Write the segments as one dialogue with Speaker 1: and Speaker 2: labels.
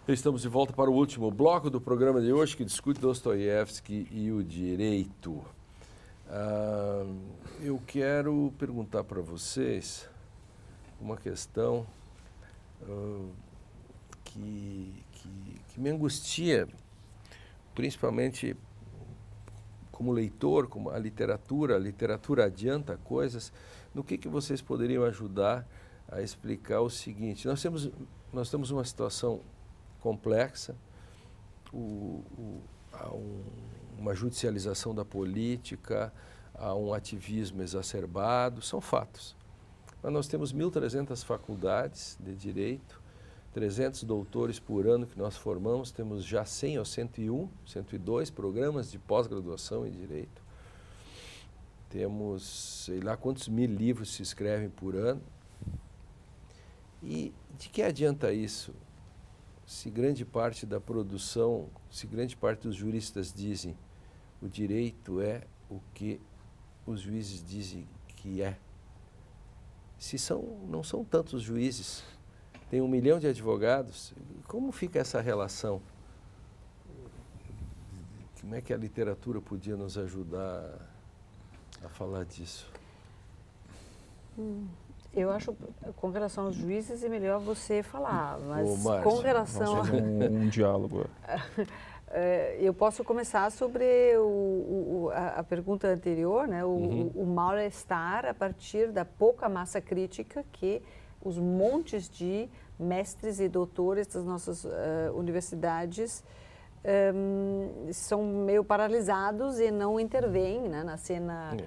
Speaker 1: Estamos de volta para o último bloco do programa de hoje, que discute Dostoiévski e o direito. Eu quero perguntar para vocês uma questão que me angustia, principalmente como leitor, como a literatura adianta coisas. No que vocês poderiam ajudar a explicar o seguinte? Nós temos uma situação complexa, há uma judicialização da política, há um ativismo exacerbado, são fatos. Mas nós temos 1.300 faculdades de direito, 300 doutores por ano que nós formamos, temos já 100 ou 101, 102 programas de pós-graduação em direito. Temos, sei lá quantos mil livros se escrevem por ano. E de que adianta isso? Se grande parte da produção, se grande parte dos juristas dizem o direito é o que os juízes dizem que é. Se não são tantos juízes, tem 1 milhão de advogados, como fica essa relação? Como é que a literatura podia nos ajudar a falar disso?
Speaker 2: Eu acho, com relação aos juízes, é melhor você falar, mas
Speaker 1: Márcio,
Speaker 2: com relação...
Speaker 3: um diálogo.
Speaker 2: Eu posso começar sobre a pergunta anterior, né? O mal-estar a partir da pouca massa crítica que os montes de mestres e doutores das nossas universidades são meio paralisados e não intervêm, né, na cena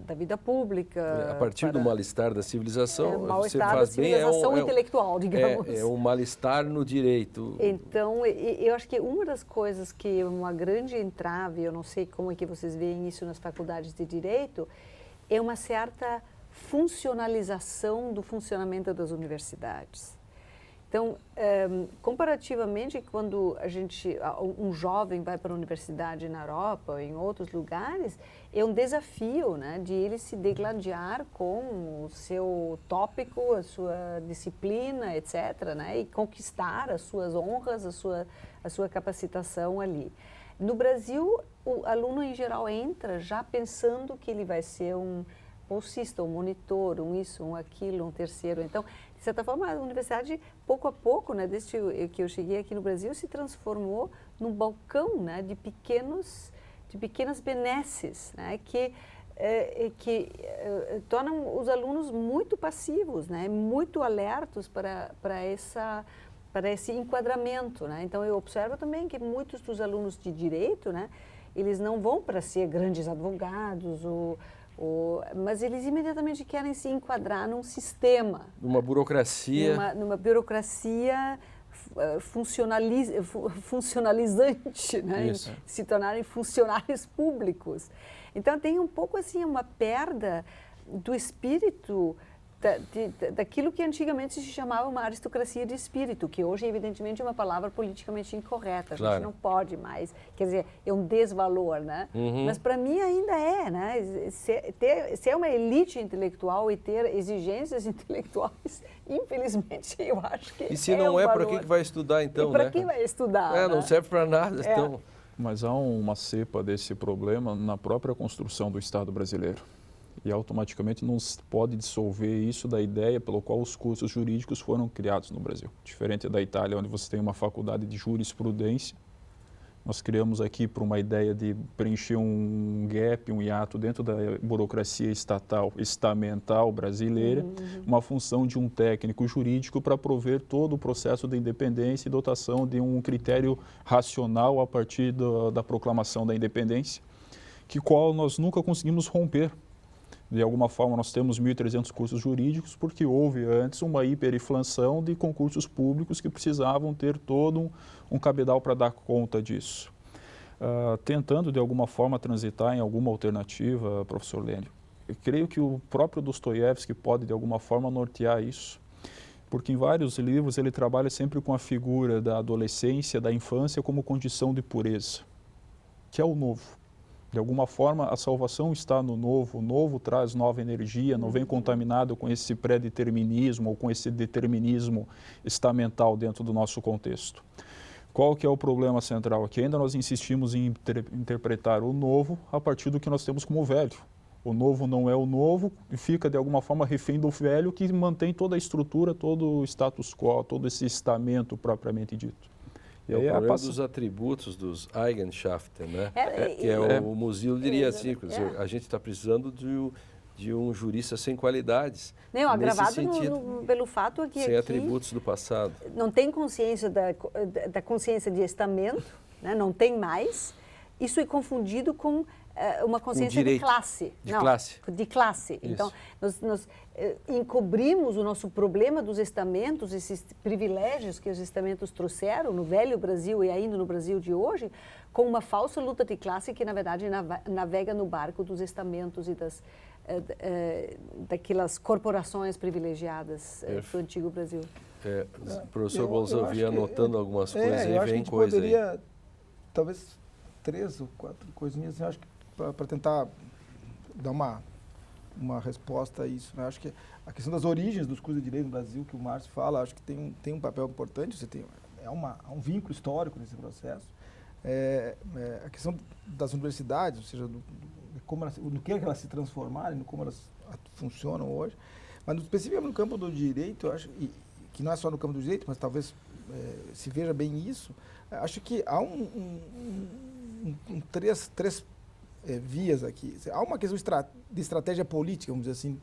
Speaker 2: da vida pública.
Speaker 1: A partir do mal-estar da civilização, você
Speaker 2: mal-estar
Speaker 1: faz
Speaker 2: da
Speaker 1: bem,
Speaker 2: civilização intelectual, digamos.
Speaker 1: É um mal-estar no direito.
Speaker 2: Então, eu acho que uma das coisas que é uma grande entrave, eu não sei como é que vocês veem isso nas faculdades de direito, é uma certa funcionalização do funcionamento das universidades. Então, comparativamente, quando um jovem vai para a universidade na Europa ou em outros lugares, é um desafio, né, de ele se degladiar com o seu tópico, a sua disciplina, etc., né, e conquistar as suas honras, a sua capacitação ali. No Brasil, o aluno em geral entra já pensando que ele vai ser um bolsista, um monitor, um isso, um aquilo, um terceiro. Então, de certa forma, a universidade, pouco a pouco, né, desde que eu cheguei aqui no Brasil, se transformou num balcão, né, de pequenas benesses, né, que tornam os alunos muito passivos, né, muito alertos para esse enquadramento, né. Então, eu observo também que muitos dos alunos de direito, né, eles não vão para ser grandes advogados mas eles imediatamente querem se enquadrar num sistema.
Speaker 1: Numa burocracia.
Speaker 2: Numa burocracia funcionalizante, né? Se tornarem funcionários públicos. Então, tem um pouco assim uma perda do espírito daquilo que antigamente se chamava uma aristocracia de espírito, que hoje, evidentemente, é uma palavra politicamente incorreta. A gente não pode mais, quer dizer, é um desvalor, né? Mas para mim ainda é, né? Ser uma elite intelectual e ter exigências intelectuais, infelizmente, eu acho que
Speaker 1: e se não é, para que vai estudar então,
Speaker 2: né? Para quem vai estudar?
Speaker 1: Não serve para nada, então...
Speaker 3: Mas há uma cepa desse problema na própria construção do Estado brasileiro. E automaticamente não se pode dissolver isso da ideia pelo qual os cursos jurídicos foram criados no Brasil. Diferente da Itália, onde você tem uma faculdade de jurisprudência, nós criamos aqui por uma ideia de preencher um gap, um hiato dentro da burocracia estatal, estamental brasileira, uma função de um técnico jurídico para prover todo o processo de independência e dotação de um critério racional a partir da proclamação da independência, que qual nós nunca conseguimos romper. De alguma forma, nós temos 1.300 cursos jurídicos porque houve antes uma hiperinflação de concursos públicos que precisavam ter todo um cabedal para dar conta disso. Tentando, de alguma forma, transitar em alguma alternativa, professor Lênio, eu creio que o próprio Dostoiévski pode, de alguma forma, nortear isso, porque em vários livros ele trabalha sempre com a figura da adolescência, da infância como condição de pureza, que é o novo. De alguma forma, a salvação está no novo, o novo traz nova energia, não vem contaminado com esse pré-determinismo ou com esse determinismo estamental dentro do nosso contexto. Qual que é o problema central aqui? Ainda nós insistimos em interpretar o novo a partir do que nós temos como velho. O novo não é o novo e fica, de alguma forma, refém do velho, que mantém toda a estrutura, todo o status quo, todo esse estamento propriamente dito.
Speaker 1: E é o problema dos atributos, dos Eigenschaften, né? O Musil diria assim, a gente está precisando de um jurista sem qualidades.
Speaker 2: Não, agravado pelo fato que
Speaker 1: sem atributos do passado.
Speaker 2: Não tem consciência da consciência de estamento, né? Não tem mais. Isso é confundido com uma consciência de classe. De classe. Isso. Então, nós encobrimos o nosso problema dos estamentos, esses privilégios que os estamentos trouxeram no velho Brasil e ainda no Brasil de hoje, com uma falsa luta de classe que, na verdade, navega no barco dos estamentos e daquelas corporações privilegiadas do antigo Brasil.
Speaker 1: O professor Bolzan vinha anotando algumas coisas e vem coisa
Speaker 4: poderia, talvez 3 ou 4 coisinhas, eu acho que para tentar dar uma resposta a isso, né? Acho que a questão das origens dos cursos de direito no Brasil, que o Márcio fala, acho que tem um papel importante, há um vínculo histórico nesse processo. A questão das universidades, ou seja, no que elas se transformarem, no como elas funcionam hoje, mas especificamente no campo do direito, eu acho que não é só no campo do direito, mas talvez se veja bem isso, acho que há três vias aqui. Há uma questão de estratégia política, vamos dizer assim,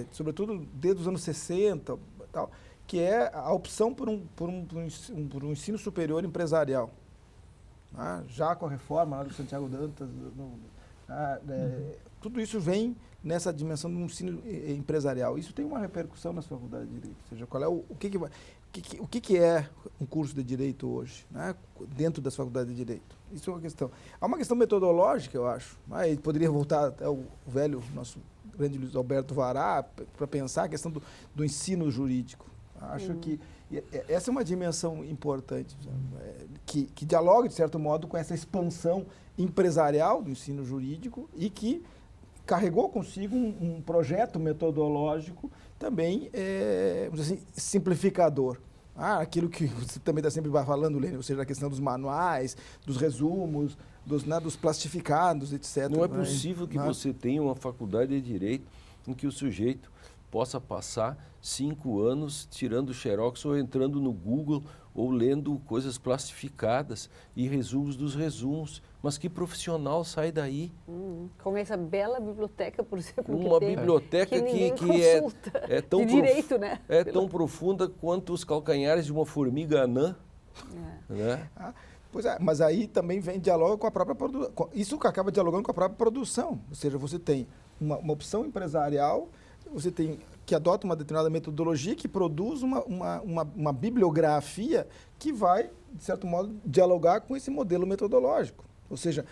Speaker 4: sobretudo desde os anos 60, tal, que é a opção por um ensino superior empresarial. Já com a reforma lá do Santiago Dantas, tudo isso vem nessa dimensão do ensino empresarial. Isso tem uma repercussão nas faculdades de Direito. Ou seja, qual é o que é um curso de Direito hoje, né, dentro das faculdades de Direito? Isso é uma questão. Há uma questão metodológica, eu acho. Aí poderia voltar até o velho, nosso grande Luiz Alberto Vará, para pensar a questão do ensino jurídico. Acho que essa é uma dimensão importante, que dialoga, de certo modo, com essa expansão empresarial do ensino jurídico e que carregou consigo um projeto metodológico também, vamos dizer assim, simplificador. Aquilo que você também está sempre falando, Lênin, ou seja, a questão dos manuais, dos resumos, dos plastificados, etc.
Speaker 1: Não é possível que você tenha uma faculdade de Direito em que o sujeito possa passar 5 anos tirando xerox ou entrando no Google ou lendo coisas plastificadas e resumos dos resumos. Mas que profissional sai daí?
Speaker 2: Com essa bela biblioteca, por exemplo,
Speaker 1: uma biblioteca que é tão
Speaker 2: de direito, né?
Speaker 1: Tão profunda quanto os calcanhares de uma formiga anã. Né?
Speaker 4: Pois é, mas aí também vem diálogo com a própria produção. Isso que acaba dialogando com a própria produção. Ou seja, você tem uma opção empresarial, você tem que adota uma determinada metodologia que produz uma bibliografia que vai, de certo modo, dialogar com esse modelo metodológico. Ou seja,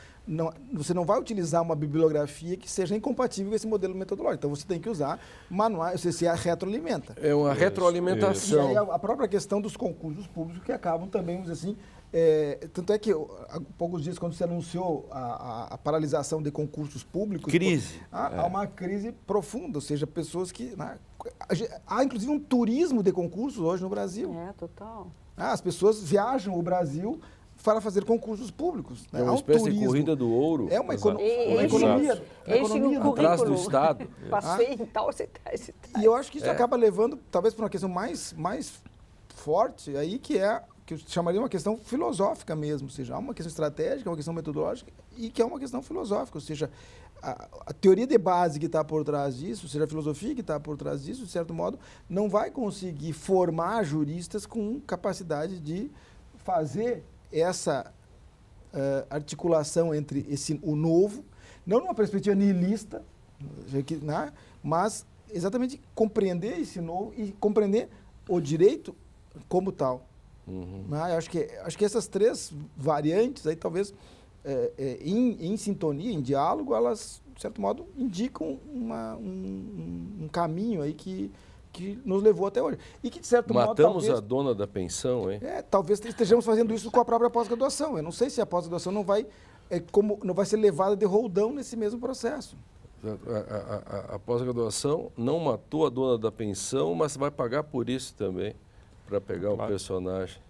Speaker 4: você não vai utilizar uma bibliografia que seja incompatível com esse modelo metodológico. Então, você tem que usar manuais, você se retroalimenta.
Speaker 1: É uma retroalimentação.
Speaker 4: E aí a própria questão dos concursos públicos que acabam também, vamos dizer assim, tanto é que há poucos dias, quando se anunciou a paralisação de concursos públicos...
Speaker 1: Crise.
Speaker 4: Há uma crise profunda, ou seja, pessoas que... há, inclusive, um turismo de concursos hoje no Brasil.
Speaker 2: Total.
Speaker 4: As pessoas viajam o Brasil para fazer concursos públicos.
Speaker 1: É uma espécie de corrida do ouro.
Speaker 4: É uma economia
Speaker 1: atrás do Estado.
Speaker 2: Passei em tal, você traz.
Speaker 4: E eu acho que isso acaba levando, talvez, para uma questão mais forte, aí, que eu chamaria uma questão filosófica mesmo. Ou seja, há uma questão estratégica, uma questão metodológica e que é uma questão filosófica. Ou seja, a teoria de base que está por trás disso, ou seja, a filosofia que está por trás disso, de certo modo, não vai conseguir formar juristas com capacidade de fazer essa articulação entre o novo, não numa perspectiva nihilista, mas exatamente compreender esse novo e compreender o direito como tal. Eu acho que essas 3 variantes, aí, talvez, em sintonia, em diálogo, elas, de certo modo, indicam um caminho aí que nos levou até hoje. E que, de certo modo,
Speaker 1: matamos a dona da pensão, hein?
Speaker 4: Talvez estejamos fazendo isso com a própria pós-graduação. Eu não sei se a pós-graduação não vai como não vai ser levada de roldão nesse mesmo processo.
Speaker 1: A pós-graduação não matou a dona da pensão, mas vai pagar por isso também, para pegar o personagem.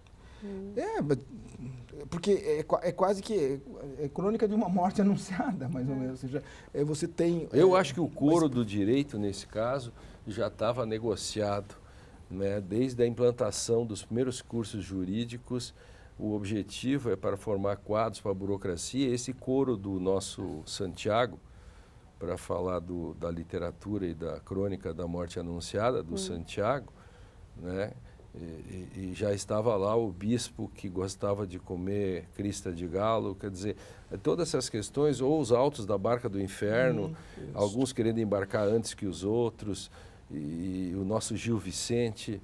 Speaker 4: Porque é quase que é crônica de uma morte anunciada, mais ou menos. Ou seja, você tem...
Speaker 1: Eu acho que o coro do direito, nesse caso, já estava negociado, né? Desde a implantação dos primeiros cursos jurídicos. O objetivo é para formar quadros para a burocracia. Esse coro do nosso Santiago, para falar da literatura e da crônica da morte anunciada, do Santiago, né? E já estava lá o bispo que gostava de comer crista de galo, quer dizer, todas essas questões, ou os autos da barca do inferno, alguns querendo embarcar antes que os outros, e o nosso Gil Vicente,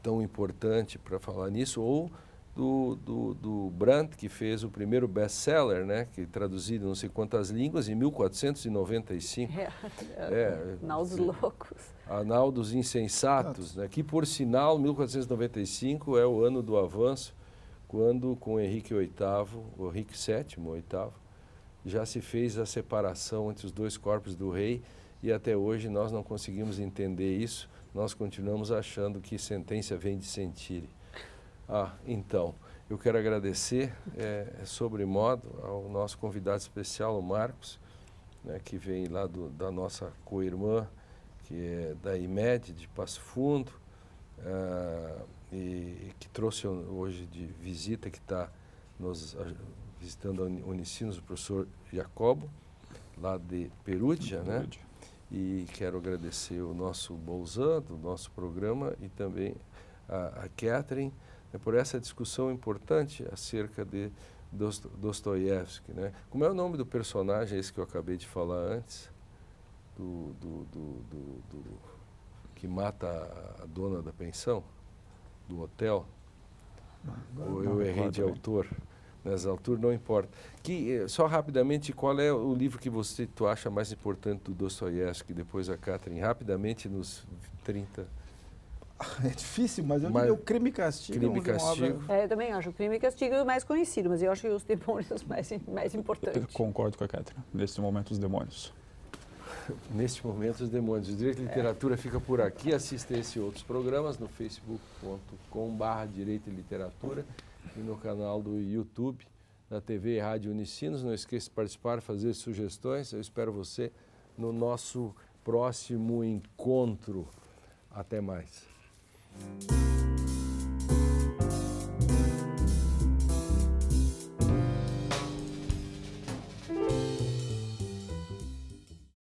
Speaker 1: tão importante para falar nisso, ou do Brandt, que fez o primeiro best-seller, né, que traduzido em não sei quantas línguas, em 1495.
Speaker 2: Naldos Loucos.
Speaker 1: Naldos Insensatos, né, que, por sinal, 1495 é o ano do avanço, quando, com Henrique VIII, o Henrique VII, VIII, já se fez a separação entre os dois corpos do rei, e até hoje nós não conseguimos entender isso, nós continuamos achando que sentença vem de sentire. Então, eu quero agradecer, sobremodo, ao nosso convidado especial, o Marcos, né, que vem lá da nossa co-irmã, que é da IMED, de Passo Fundo, e que trouxe hoje de visita, que está nos visitando a Unicinos, o professor Jacobo, lá de Perúdia, né? E quero agradecer o nosso Bolzan, do nosso programa, e também a Catherine, por essa discussão importante acerca de Dostoiévski, né? Como é o nome do personagem, esse que eu acabei de falar antes, que mata a dona da pensão, do hotel? Ou eu errei de autor? Nessa altura não importa. Só rapidamente, qual é o livro que tu acha mais importante do Dostoiévski, depois a Catherine? Rapidamente, nos 30...
Speaker 4: É difícil, mas eu diria o Crime e Castigo.
Speaker 1: Crime e Castigo.
Speaker 2: Eu também acho o Crime e Castigo é o mais conhecido, mas eu acho que os demônios mais importantes.
Speaker 3: Eu concordo com a Catherine. Nesse momento, os demônios.
Speaker 1: Neste momento, os demônios. O Direito e Literatura fica por aqui. Assista esse e outros programas no facebook.com/Direito e Literatura e no canal do YouTube, da TV e Rádio Unicinos. Não esqueça de participar, fazer sugestões. Eu espero você no nosso próximo encontro. Até mais.